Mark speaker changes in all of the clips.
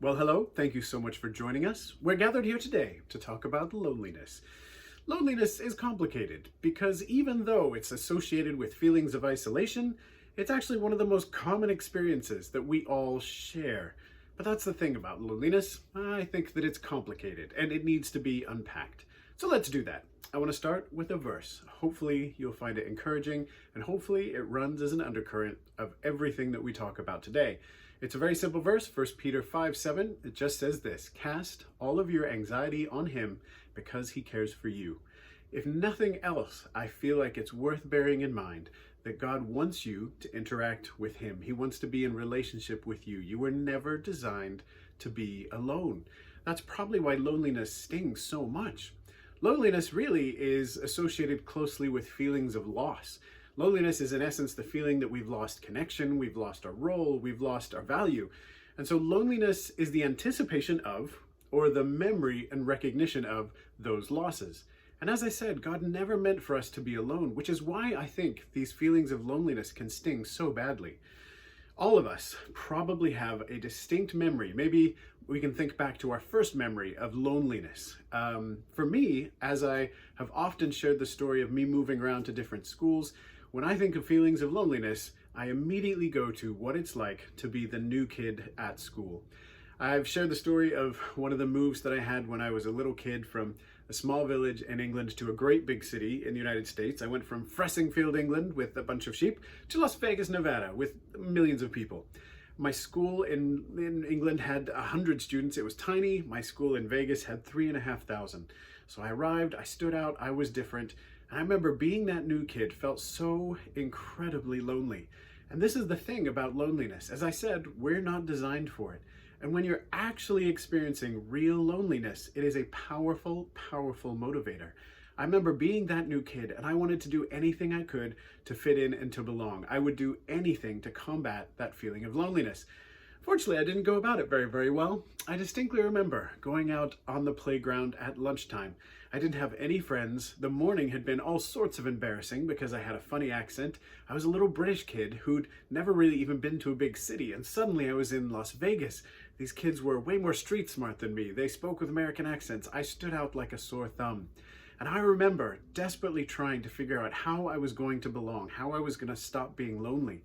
Speaker 1: Well, hello. Thank you so much for joining us. We're gathered here today to talk about loneliness. Loneliness is complicated because even though it's associated with feelings of isolation, it's actually one of the most common experiences that we all share. But that's the thing about loneliness. I think that it's complicated and it needs to be unpacked. So let's do that. I want to start with a verse. Hopefully you'll find it encouraging and hopefully it runs as an undercurrent of everything that we talk about today. It's a very simple verse, 1 Peter 5:7. It just says this: cast all of your anxiety on him because he cares for you. If nothing else, I feel like it's worth bearing in mind that God wants you to interact with him. He wants to be in relationship with you. You were never designed to be alone. That's probably why loneliness stings so much. Loneliness really is associated closely with feelings of loss. Loneliness is in essence the feeling that we've lost connection, we've lost our role, we've lost our value. And so loneliness is the anticipation of, or the memory and recognition of, those losses. And as I said, God never meant for us to be alone, which is why I think these feelings of loneliness can sting so badly. All of us probably have a distinct memory. Maybe we can think back to our first memory of loneliness. For me, as I have often shared the story of me moving around to different schools, when I think of feelings of loneliness, I immediately go to what it's like to be the new kid at school. I've shared the story of one of the moves that I had when I was a little kid from a small village in England to a great big city in the United States. I went from Fressingfield, England with a bunch of sheep to Las Vegas, Nevada with millions of people. My school in England had 100 students. It was tiny. My school in Vegas had 3,500. So I arrived, I stood out, I was different. And I remember being that new kid felt so incredibly lonely. And this is the thing about loneliness. As I said, we're not designed for it. And when you're actually experiencing real loneliness, it is a powerful, powerful motivator. I remember being that new kid and I wanted to do anything I could to fit in and to belong. I would do anything to combat that feeling of loneliness. Fortunately, I didn't go about it very well. I distinctly remember going out on the playground at lunchtime. I didn't have any friends. The morning had been all sorts of embarrassing because I had a funny accent. I was a little British kid who'd never really even been to a big city, and suddenly I was in Las Vegas. These kids were way more street smart than me. They spoke with American accents. I stood out like a sore thumb. And I remember desperately trying to figure out how I was going to belong, how I was going to stop being lonely.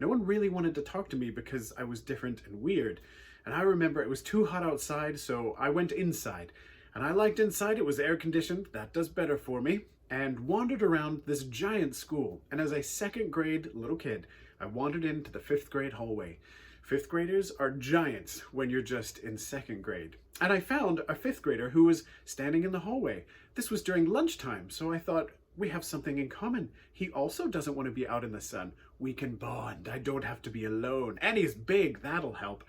Speaker 1: No one really wanted to talk to me because I was different and weird. And I remember it was too hot outside, so I went inside. And I liked inside, it was air conditioned, that does better for me, and wandered around this giant school. And as a second grade little kid, I wandered into the fifth grade hallway. Fifth graders are giants when you're just in second grade. And I found a fifth grader who was standing in the hallway. This was during lunchtime, so I thought, we have something in common. He also doesn't want to be out in the sun. We can bond. I don't have to be alone. And he's big. That'll help.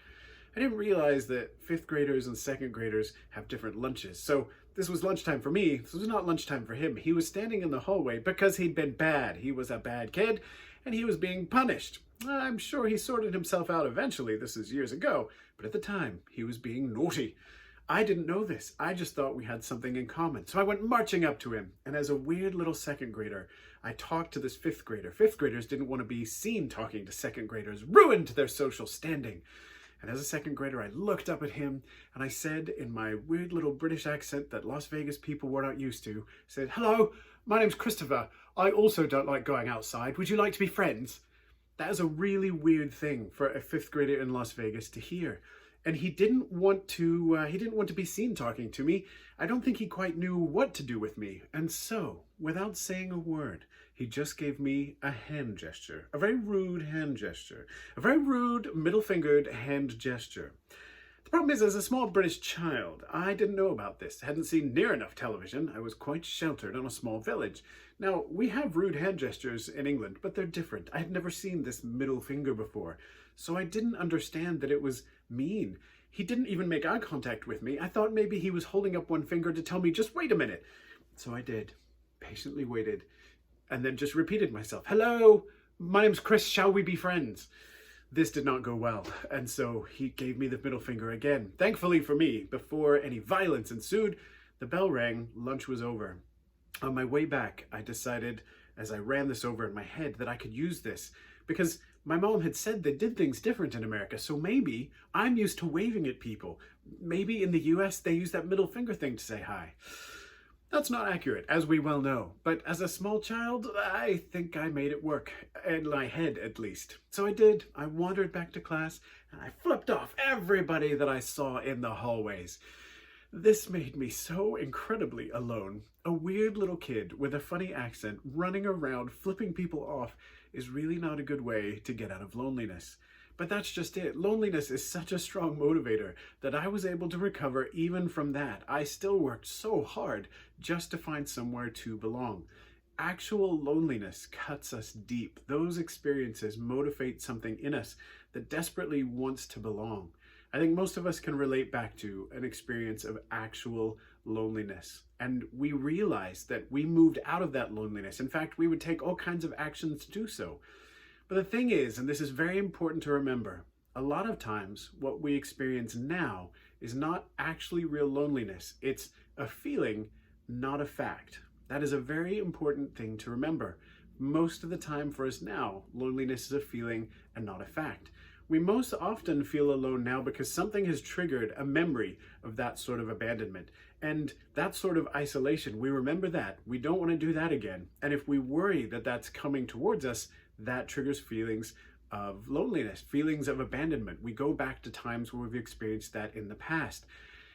Speaker 1: I didn't realize that fifth graders and second graders have different lunches. So this was lunchtime for me. This was not lunchtime for him. He was standing in the hallway because he'd been bad. He was a bad kid and he was being punished. I'm sure he sorted himself out eventually. This is years ago. But at the time, he was being naughty. I didn't know this. I just thought we had something in common. So I went marching up to him. And as a weird little second grader, I talked to this fifth grader. Fifth graders didn't want to be seen talking to second graders, ruined their social standing. And as a second grader, I looked up at him and I said in my weird little British accent that Las Vegas people were not used to, said, "Hello, my name's Christopher. I also don't like going outside. Would you like to be friends?" That is a really weird thing for a fifth grader in Las Vegas to hear. And he didn't want to be seen talking to me. I don't think he quite knew what to do with me. And so, without saying a word, he just gave me a hand gesture, a very rude hand gesture, a very rude middle-fingered hand gesture. The problem is, as a small British child, I didn't know about this. I hadn't seen near enough television. I was quite sheltered in a small village. Now, we have rude hand gestures in England, but they're different. I had never seen this middle finger before, so I didn't understand that it was mean. He didn't even make eye contact with me. I thought maybe he was holding up one finger to tell me, just wait a minute. So I did, patiently waited, and then just repeated myself. "Hello, my name's Chris, shall we be friends?" This did not go well, and so he gave me the middle finger again. Thankfully for me, before any violence ensued, the bell rang, lunch was over. On my way back, I decided, as I ran this over in my head, that I could use this, because My mom had said they did things different in America, so maybe I'm used to waving at people. Maybe in the US they use that middle finger thing to say hi. That's not accurate, as we well know, but as a small child, I think I made it work, in my head at least. So I did. I wandered back to class, and I flipped off everybody that I saw in the hallways. This made me so incredibly alone. A weird little kid with a funny accent running around flipping people off is really not a good way to get out of loneliness. But that's just it. Loneliness is such a strong motivator that I was able to recover even from that. I still worked so hard just to find somewhere to belong. Actual loneliness cuts us deep. Those experiences motivate something in us that desperately wants to belong. I think most of us can relate back to an experience of actual loneliness. And we realize that we moved out of that loneliness. In fact, we would take all kinds of actions to do so. But the thing is, and this is very important to remember, a lot of times what we experience now is not actually real loneliness. It's a feeling, not a fact. That is a very important thing to remember. Most of the time for us now, loneliness is a feeling and not a fact. We most often feel alone now because something has triggered a memory of that sort of abandonment and that sort of isolation. We remember that. We don't want to do that again. And if we worry that that's coming towards us, that triggers feelings of loneliness, feelings of abandonment. We go back to times where we've experienced that in the past.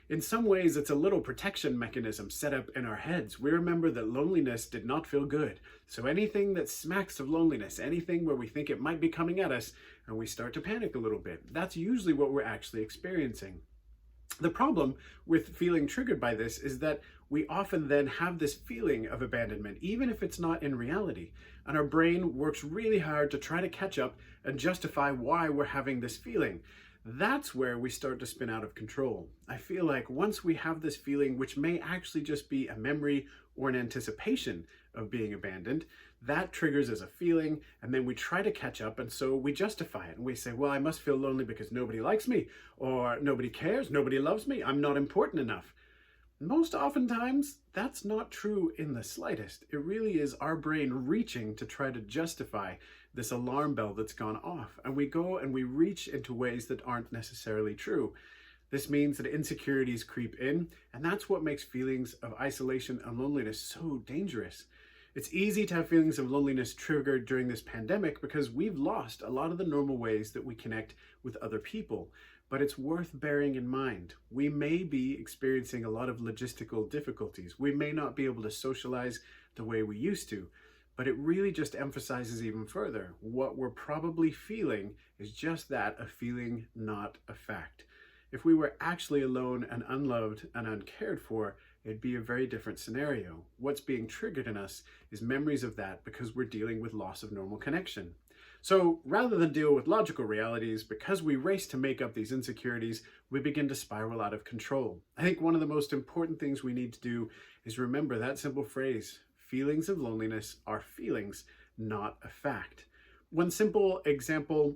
Speaker 1: In some ways, it's a little protection mechanism set up in our heads. We remember that loneliness did not feel good. So anything that smacks of loneliness, anything where we think it might be coming at us, and we start to panic a little bit, that's usually what we're actually experiencing. The problem with feeling triggered by this is that we often then have this feeling of abandonment, even if it's not in reality. And our brain works really hard to try to catch up and justify why we're having this feeling. That's where we start to spin out of control. I feel like once we have this feeling, which may actually just be a memory or an anticipation of being abandoned, that triggers as a feeling, and then we try to catch up, and so we justify it. And we say, well, I must feel lonely because nobody likes me, or nobody cares, nobody loves me, I'm not important enough. Most oftentimes, that's not true in the slightest. It really is our brain reaching to try to justify this alarm bell that's gone off. And we go and we reach into ways that aren't necessarily true. This means that insecurities creep in, and that's what makes feelings of isolation and loneliness so dangerous. It's easy to have feelings of loneliness triggered during this pandemic because we've lost a lot of the normal ways that we connect with other people. But it's worth bearing in mind. We may be experiencing a lot of logistical difficulties. We may not be able to socialize the way we used to, but it really just emphasizes even further. What we're probably feeling is just that, a feeling, not a fact. If we were actually alone and unloved and uncared for, it'd be a very different scenario. What's being triggered in us is memories of that because we're dealing with loss of normal connection. So rather than deal with logical realities, because we race to make up these insecurities, we begin to spiral out of control. I think one of the most important things we need to do is remember that simple phrase: feelings of loneliness are feelings, not a fact. One simple example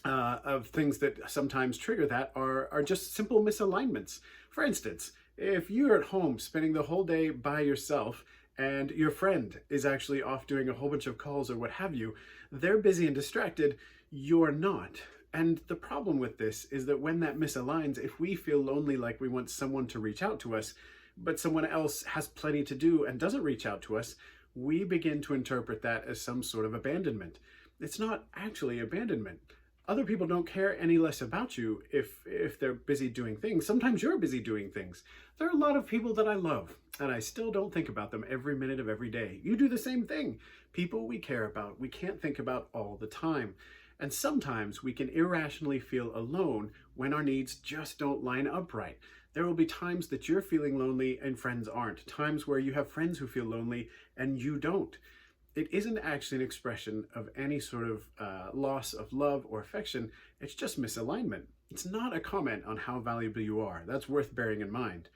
Speaker 1: of things that sometimes trigger that are just simple misalignments. For instance, if you're at home spending the whole day by yourself and your friend is actually off doing a whole bunch of calls or what have you, they're busy and distracted, you're not. And the problem with this is that when that misaligns, if we feel lonely, like we want someone to reach out to us, but someone else has plenty to do and doesn't reach out to us, we begin to interpret that as some sort of abandonment. It's not actually abandonment. Other people don't care any less about you if they're busy doing things. Sometimes you're busy doing things. There are a lot of people that I love, and I still don't think about them every minute of every day. You do the same thing. People we care about, we can't think about all the time. And sometimes we can irrationally feel alone when our needs just don't line up right. There will be times that you're feeling lonely and friends aren't. Times where you have friends who feel lonely and you don't. It isn't actually an expression of any sort of loss of love or affection. It's just misalignment. It's not a comment on how valuable you are. That's worth bearing in mind.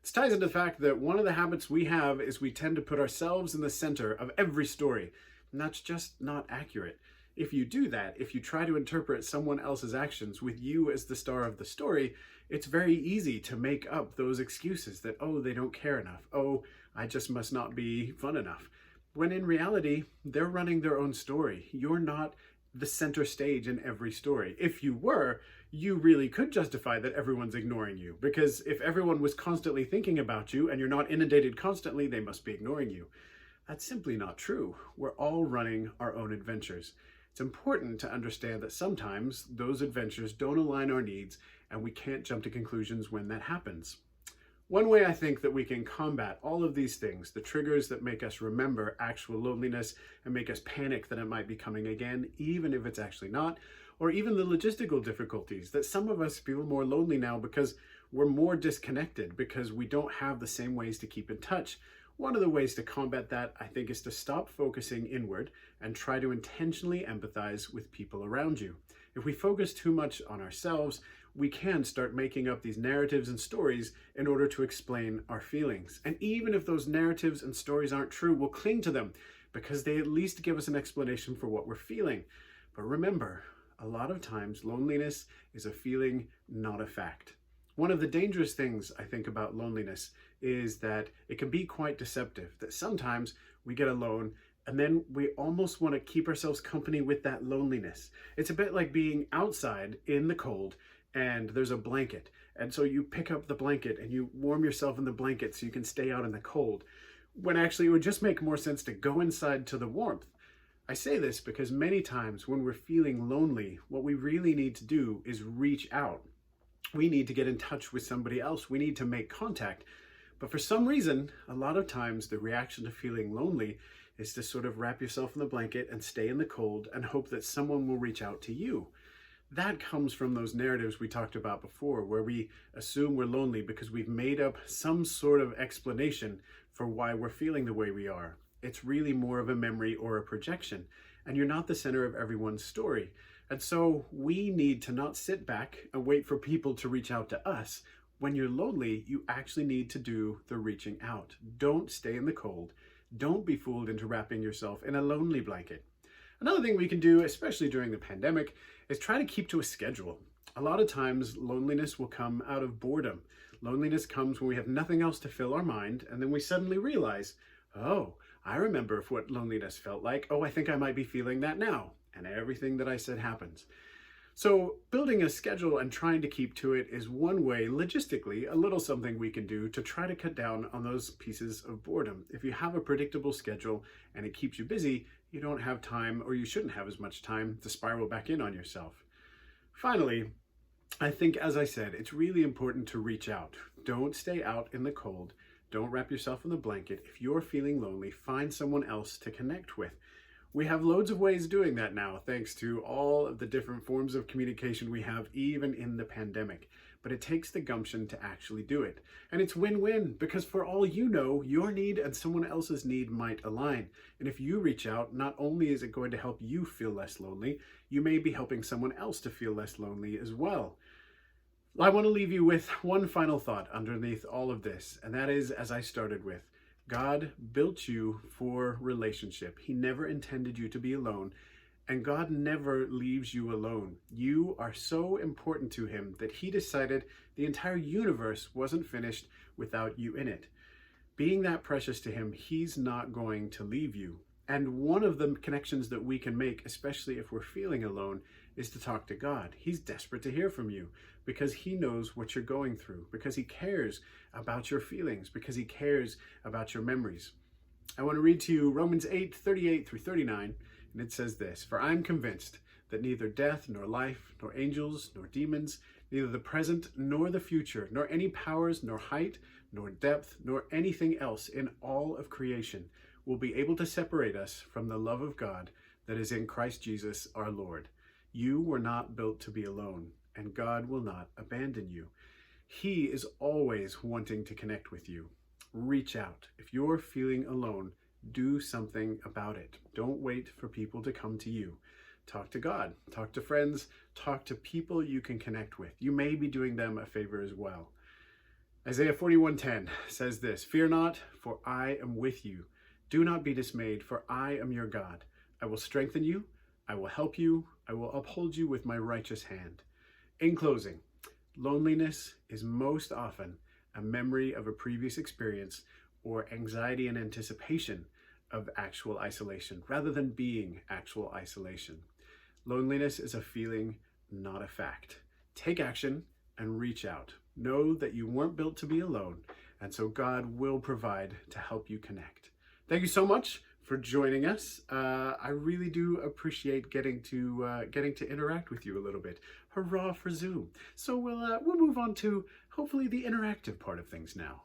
Speaker 1: This ties into the fact that one of the habits we have is we tend to put ourselves in the center of every story, and that's just not accurate. If you do that, if you try to interpret someone else's actions with you as the star of the story, it's very easy to make up those excuses that, oh, they don't care enough. Oh, I just must not be fun enough. When in reality, they're running their own story. You're not the center stage in every story. If you were, you really could justify that everyone's ignoring you, because if everyone was constantly thinking about you and you're not inundated constantly, they must be ignoring you. That's simply not true. We're all running our own adventures. It's important to understand that sometimes those adventures don't align our needs, and we can't jump to conclusions when that happens. One way I think that we can combat all of these things, the triggers that make us remember actual loneliness and make us panic that it might be coming again, even if it's actually not, or even the logistical difficulties that some of us feel more lonely now because we're more disconnected, because we don't have the same ways to keep in touch. One of the ways to combat that, I think, is to stop focusing inward and try to intentionally empathize with people around you. If we focus too much on ourselves, we can start making up these narratives and stories in order to explain our feelings. And even if those narratives and stories aren't true, we'll cling to them because they at least give us an explanation for what we're feeling. But remember, a lot of times loneliness is a feeling, not a fact. One of the dangerous things I think about loneliness is that it can be quite deceptive, that sometimes we get alone and then we almost want to keep ourselves company with that loneliness. It's a bit like being outside in the cold and there's a blanket. And so you pick up the blanket and you warm yourself in the blanket so you can stay out in the cold, when actually it would just make more sense to go inside to the warmth. I say this because many times when we're feeling lonely, what we really need to do is reach out. We need to get in touch with somebody else. We need to make contact. But for some reason, a lot of times the reaction to feeling lonely is to sort of wrap yourself in the blanket and stay in the cold and hope that someone will reach out to you. That comes from those narratives we talked about before, where we assume we're lonely because we've made up some sort of explanation for why we're feeling the way we are. It's really more of a memory or a projection, and you're not the center of everyone's story. And so we need to not sit back and wait for people to reach out to us. When you're lonely, you actually need to do the reaching out. Don't stay in the cold. Don't be fooled into wrapping yourself in a lonely blanket. Another thing we can do, especially during the pandemic, is try to keep to a schedule. A lot of times loneliness will come out of boredom. Loneliness comes when we have nothing else to fill our mind, and then we suddenly realize, oh, I remember what loneliness felt like. Oh, I think I might be feeling that now. And everything that I said happens. So building a schedule and trying to keep to it is one way, logistically, a little something we can do to try to cut down on those pieces of boredom. If you have a predictable schedule and it keeps you busy, you don't have time, or you shouldn't have as much time, to spiral back in on yourself. Finally, I think, as I said, it's really important to reach out. Don't stay out in the cold. Don't wrap yourself in the blanket. If you're feeling lonely, find someone else to connect with. We have loads of ways of doing that now, thanks to all of the different forms of communication we have, even in the pandemic. But it takes the gumption to actually do it. And it's win-win, because for all you know, your need and someone else's need might align. And if you reach out, not only is it going to help you feel less lonely, you may be helping someone else to feel less lonely as well. I want to leave you with one final thought underneath all of this, and that is, as I started with, God built you for relationship. He never intended you to be alone, and God never leaves you alone. You are so important to him that he decided the entire universe wasn't finished without you in it. Being that precious to him, he's not going to leave you. And one of the connections that we can make, especially if we're feeling alone, is to talk to God. He's desperate to hear from you because he knows what you're going through, because he cares about your feelings, because he cares about your memories. I want to read to you Romans 8:38 through 39, and it says this: "For I am convinced that neither death, nor life, nor angels, nor demons, neither the present nor the future, nor any powers, nor height, nor depth, nor anything else in all of creation will be able to separate us from the love of God that is in Christ Jesus our Lord. You were not built to be alone, and God will not abandon you. He is always wanting to connect with you. Reach out. If you're feeling alone, do something about it. Don't wait for people to come to you. Talk to God, talk to friends, talk to people you can connect with. You may be doing them a favor as well." Isaiah 41:10 says this: "Fear not, for I am with you. Do not be dismayed, for I am your God. I will strengthen you. I will help you. I will uphold you with my righteous hand." In closing, loneliness is most often a memory of a previous experience or anxiety and anticipation of actual isolation, rather than being actual isolation. Loneliness is a feeling, not a fact. Take action and reach out. Know that you weren't built to be alone, and so God will provide to help you connect. Thank you so much for joining us. I really do appreciate getting to interact with you a little bit. Hurrah for Zoom! So we'll move on to hopefully the interactive part of things now.